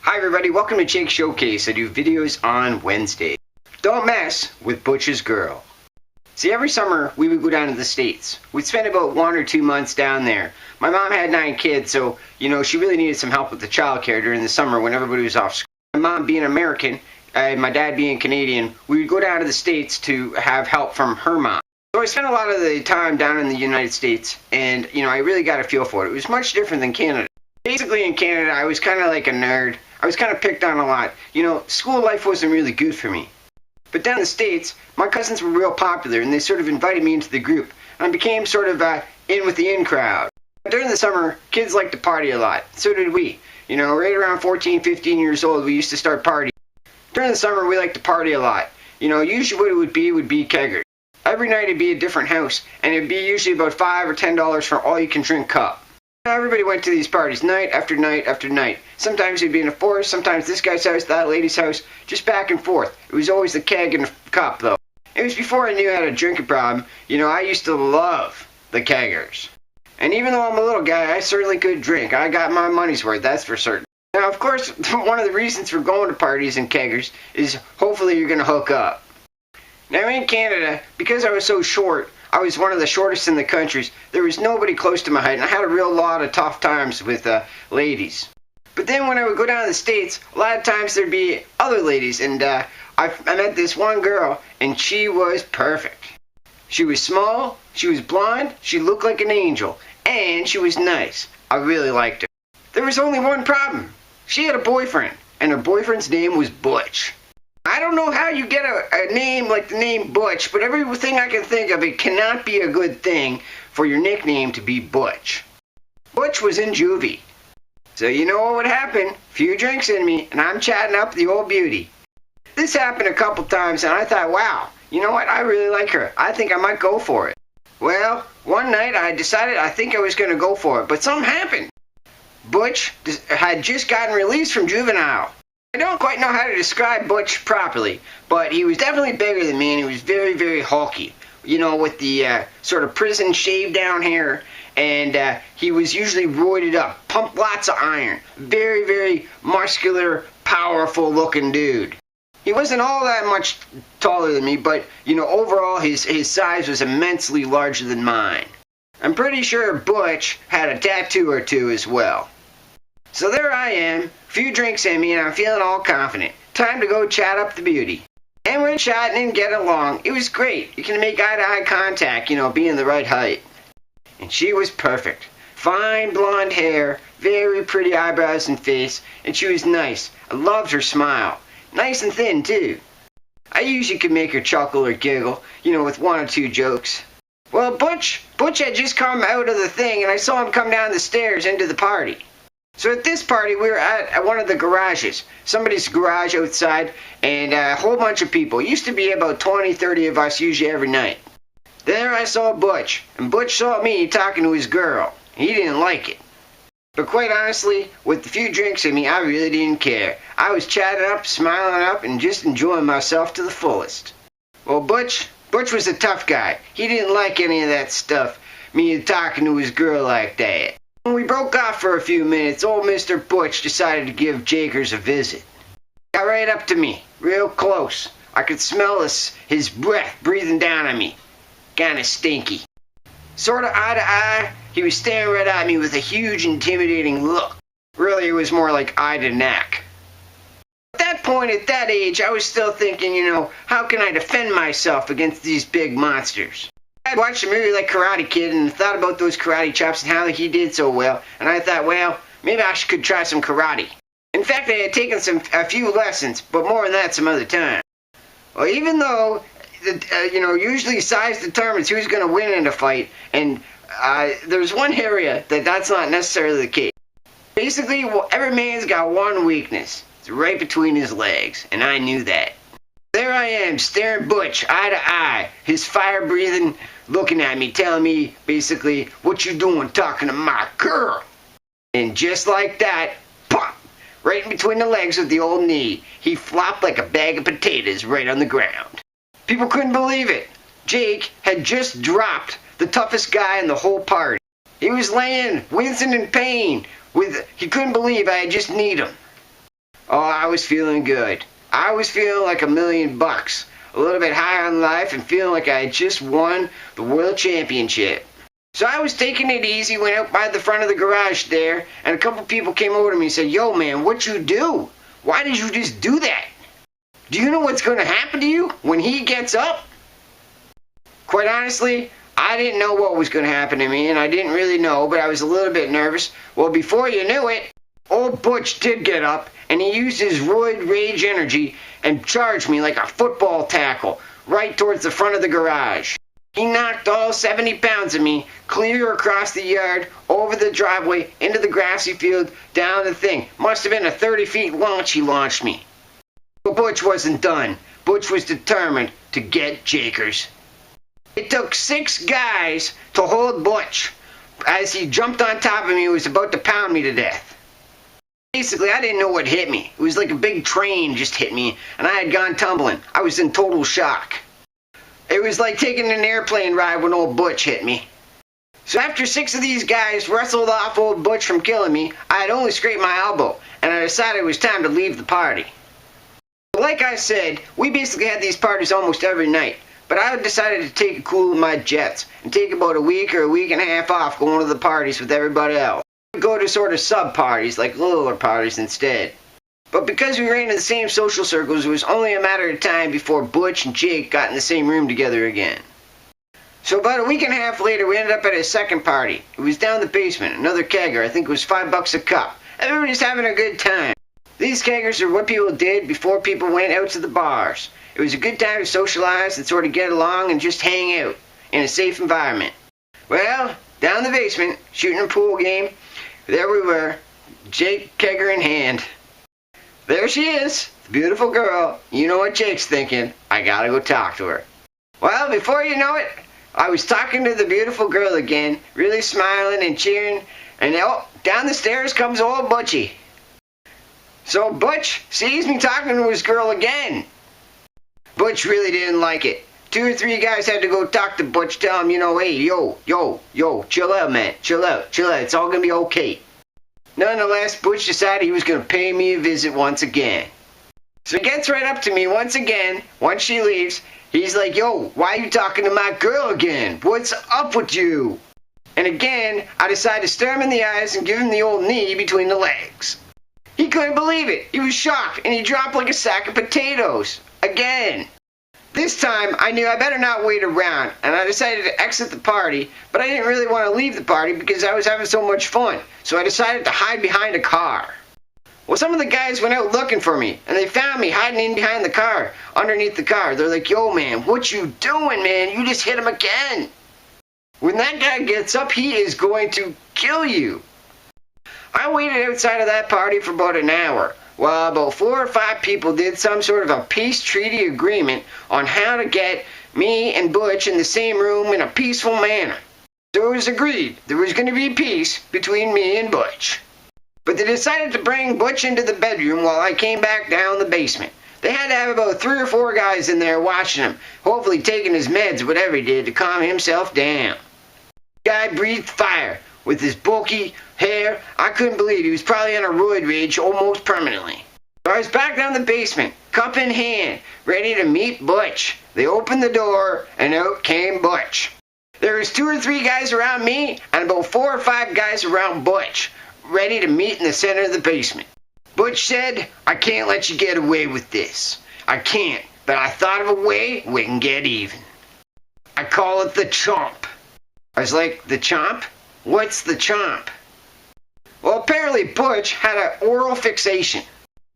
Hi everybody, welcome to Jake Showcase. I do videos on Wednesday. Don't mess with Butch's girl. See, every summer we would go down to the States. We'd spend about 1 or 2 months down there. My mom had 9 kids, so, she really needed some help with the childcare during the summer when everybody was off school. My mom being American, and my dad being Canadian, we would go down to the States to have help from her mom. So I spent a lot of the time down in the United States, and, I really got a feel for it. It was much different than Canada. Basically in Canada, I was kind of like a nerd. I was kind of picked on a lot. School life wasn't really good for me. But down in the States, my cousins were real popular, and they sort of invited me into the group. And I became sort of in with the in crowd. During the summer, kids liked to party a lot. So did we. Right around 14, 15 years old, we used to start partying. During the summer, we liked to party a lot. Usually what it would be keggers. Every night it'd be a different house, and it'd be usually about $5 or $10 for all you can drink cup. Everybody went to these parties night after night after night. Sometimes it'd be in a forest, sometimes this guy's house, that lady's house, just back and forth. It was always the keg and the cup, though. It was before I knew I had a drinking problem. I used to love the keggers. And even though I'm a little guy, I certainly could drink. I got my money's worth, that's for certain. Now, of course, one of the reasons for going to parties and keggers is hopefully you're going to hook up. Now, in Canada, because I was so short, I was one of the shortest in the countries. There was nobody close to my height, and I had a real lot of tough times with ladies. But then when I would go down to the States, a lot of times there'd be other ladies, and I met this one girl, and she was perfect. She was small, she was blonde, she looked like an angel, and she was nice. I really liked her. There was only one problem. She had a boyfriend, and her boyfriend's name was Butch. I don't know how you get a name like the name Butch, but everything I can think of, it cannot be a good thing for your nickname to be Butch. Butch was in juvie. So you know what would happen? Few drinks in me, and I'm chatting up the old beauty. This happened a couple times, and I thought, wow, you know what? I really like her. I think I might go for it. Well, one night I decided I think I was going to go for it, but something happened. Butch had just gotten released from juvenile. I don't quite know how to describe Butch properly, but he was definitely bigger than me, and he was very, very hulky. With the sort of prison shaved down hair, and he was usually roided up, pumped lots of iron. Very, very muscular, powerful looking dude. He wasn't all that much taller than me, but, overall his size was immensely larger than mine. I'm pretty sure Butch had a tattoo or two as well. So there I am, few drinks in me, and I'm feeling all confident. Time to go chat up the beauty. And we're chatting and getting along. It was great. You can make eye-to-eye contact, being the right height. And she was perfect. Fine blonde hair, very pretty eyebrows and face, and she was nice. I loved her smile. Nice and thin, too. I usually could make her chuckle or giggle, with 1 or 2 jokes. Well, Butch had just come out of the thing, and I saw him come down the stairs into the party. So at this party, we were at one of the garages, somebody's garage outside, and a whole bunch of people. It used to be about 20, 30 of us usually every night. There I saw Butch, and Butch saw me talking to his girl. He didn't like it. But quite honestly, with the few drinks in me, I really didn't care. I was chatting up, smiling up, and just enjoying myself to the fullest. Well, Butch was a tough guy. He didn't like any of that stuff, me talking to his girl like that. When we broke off for a few minutes, old Mr. Butch decided to give Jakers a visit. Got right up to me, real close. I could smell his breath breathing down on me. Kinda stinky. Sort of eye to eye, he was staring right at me with a huge, intimidating look. Really, it was more like eye to neck. At that point, at that age, I was still thinking, how can I defend myself against these big monsters? I watched a movie like Karate Kid and thought about those karate chops and how he did so well, and I thought, well, maybe I could try some karate. In fact, I had taken a few lessons, but more on that some other time. Well, even though, usually size determines who's going to win in a fight, and there's one area that's not necessarily the case. Basically, every man's got one weakness. It's right between his legs, and I knew that. There I am, staring Butch eye to eye, his fire-breathing, looking at me, telling me, basically, what you doing talking to my girl? And just like that, pop, right in between the legs of the old knee, he flopped like a bag of potatoes right on the ground. People couldn't believe it. Jake had just dropped the toughest guy in the whole party. He was laying, wincing in pain. He couldn't believe I had just kneed him. Oh, I was feeling good. I was feeling like $1,000,000, a little bit high on life and feeling like I had just won the world championship. So I was taking it easy, went out by the front of the garage there, and a couple people came over to me and said, "Yo man, what you do? Why did you just do that? Do you know what's going to happen to you when he gets up?" Quite honestly, I didn't know what was going to happen to me, and I didn't really know, but I was a little bit nervous. Well, before you knew it, old Butch did get up, and he used his roid rage energy and charged me like a football tackle right towards the front of the garage. He knocked all 70 pounds of me clear across the yard, over the driveway, into the grassy field, down the thing. Must have been a 30-feet launch he launched me. But Butch wasn't done. Butch was determined to get Jakers. It took 6 guys to hold Butch as he jumped on top of me and was about to pound me to death. Basically, I didn't know what hit me. It was like a big train just hit me, and I had gone tumbling. I was in total shock. It was like taking an airplane ride when old Butch hit me. So after 6 of these guys wrestled off old Butch from killing me, I had only scraped my elbow, and I decided it was time to leave the party. Like I said, we basically had these parties almost every night, but I decided to take it cool with my jets and take about a week or a week and a half off going to the parties with everybody else. I'd go to sort of sub-parties, like littler parties instead. But because we ran in the same social circles, it was only a matter of time before Butch and Jake got in the same room together again. So about a week and a half later, we ended up at a second party. It was down the basement, another kegger. I think it was $5 a cup. Everybody's having a good time. These keggers are what people did before people went out to the bars. It was a good time to socialize and sort of get along and just hang out in a safe environment. Well, down the basement, shooting a pool game, there we were, Jake kegger in hand. There she is, the beautiful girl. You know what Jake's thinking. I gotta go talk to her. Well, before you know it, I was talking to the beautiful girl again, really smiling and cheering, and down the stairs comes old Butchie. So Butch sees me talking to his girl again. Butch really didn't like it. 2 or 3 guys had to go talk to Butch, tell him, hey, yo, chill out, man, chill out, it's all gonna be okay. Nonetheless, Butch decided he was going to pay me a visit once again. So he gets right up to me once again, once she leaves. He's like, "Yo, why are you talking to my girl again? What's up with you?" And again, I decided to stare him in the eyes and give him the old knee between the legs. He couldn't believe it. He was shocked, and he dropped like a sack of potatoes. Again. This time, I knew I better not wait around, and I decided to exit the party, but I didn't really want to leave the party because I was having so much fun, so I decided to hide behind a car. Well, some of the guys went out looking for me, and they found me hiding in behind the car, underneath the car. They're like, "Yo, man, what you doing, man? You just hit him again. When that guy gets up, he is going to kill you." I waited outside of that party for about an hour. Well, about 4 or 5 people did some sort of a peace treaty agreement on how to get me and Butch in the same room in a peaceful manner. So it was agreed there was going to be peace between me and Butch. But they decided to bring Butch into the bedroom while I came back down the basement. They had to have about 3 or 4 guys in there watching him, hopefully taking his meds, whatever he did, to calm himself down. The guy breathed fire. With his bulky hair, I couldn't believe he was probably on a roid rage almost permanently. So I was back down the basement, cup in hand, ready to meet Butch. They opened the door, and out came Butch. There was 2 or 3 guys around me, and about 4 or 5 guys around Butch, ready to meet in the center of the basement. Butch said, "I can't let you get away with this. I can't, but I thought of a way we can get even. I call it the Chomp." I was like, "The Chomp? What's the Chomp?" Well, apparently Butch had an oral fixation.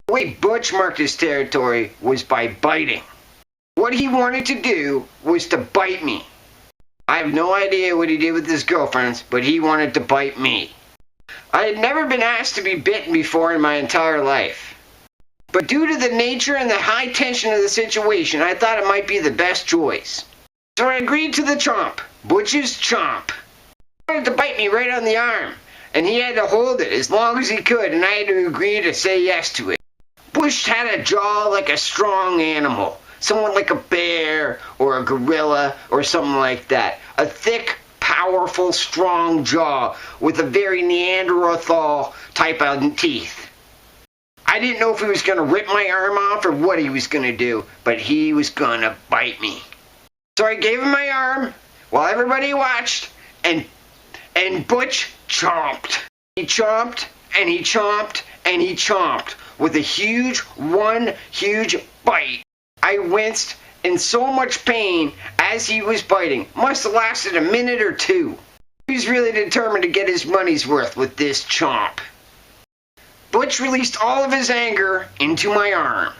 The way Butch marked his territory was by biting. What he wanted to do was to bite me. I have no idea what he did with his girlfriends, but he wanted to bite me. I had never been asked to be bitten before in my entire life. But due to the nature and the high tension of the situation, I thought it might be the best choice. So I agreed to the Chomp, Butch's Chomp. He wanted to bite me right on the arm, and he had to hold it as long as he could, and I had to agree to say yes to it. Butch had a jaw like a strong animal, someone like a bear or a gorilla or something like that. A thick, powerful, strong jaw with a very Neanderthal type of teeth. I didn't know if he was going to rip my arm off or what he was going to do, but he was going to bite me. So I gave him my arm while everybody watched, and Butch chomped. He chomped, and he chomped, and he chomped with a huge bite. I winced in so much pain as he was biting. Must have lasted a minute or two. He was really determined to get his money's worth with this chomp. Butch released all of his anger into my arm.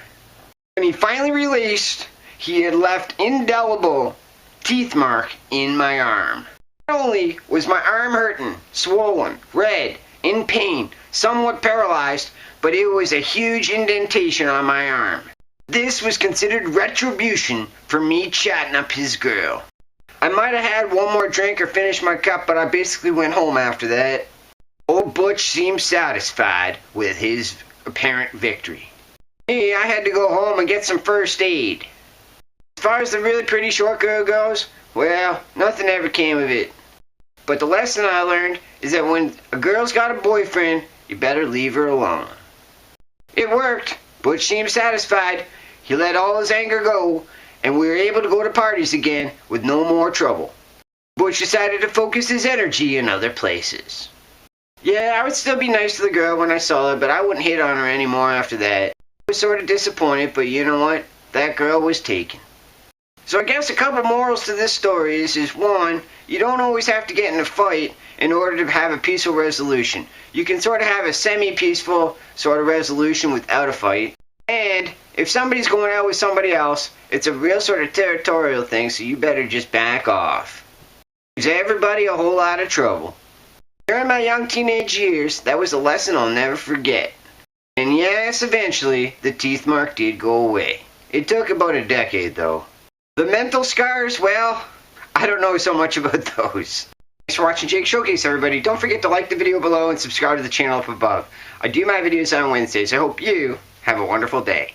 When he finally released, he had left indelible teeth mark in my arm. Not only was my arm hurting, swollen, red, in pain, somewhat paralyzed, but it was a huge indentation on my arm. This was considered retribution for me chatting up his girl. I might have had one more drink or finished my cup, but I basically went home after that. Old Butch seemed satisfied with his apparent victory. Me, I had to go home and get some first aid. As far as the really pretty short girl goes, well, nothing ever came of it. But the lesson I learned is that when a girl's got a boyfriend, you better leave her alone. It worked. Butch seemed satisfied. He let all his anger go, and we were able to go to parties again with no more trouble. Butch decided to focus his energy in other places. Yeah, I would still be nice to the girl when I saw her, but I wouldn't hit on her anymore after that. I was sort of disappointed, but you know what? That girl was taken. So I guess a couple morals to this story is one, you don't always have to get in a fight in order to have a peaceful resolution. You can sort of have a semi-peaceful sort of resolution without a fight. And if somebody's going out with somebody else, it's a real sort of territorial thing, so you better just back off. Gives everybody a whole lot of trouble. During my young teenage years, that was a lesson I'll never forget. And yes, eventually, the teeth mark did go away. It took about a decade, though. The mental scars, well, I don't know so much about those. Thanks for watching Jake Showcase, everybody. Don't forget to like the video below and subscribe to the channel up above. I do my videos on Wednesdays. I hope you have a wonderful day.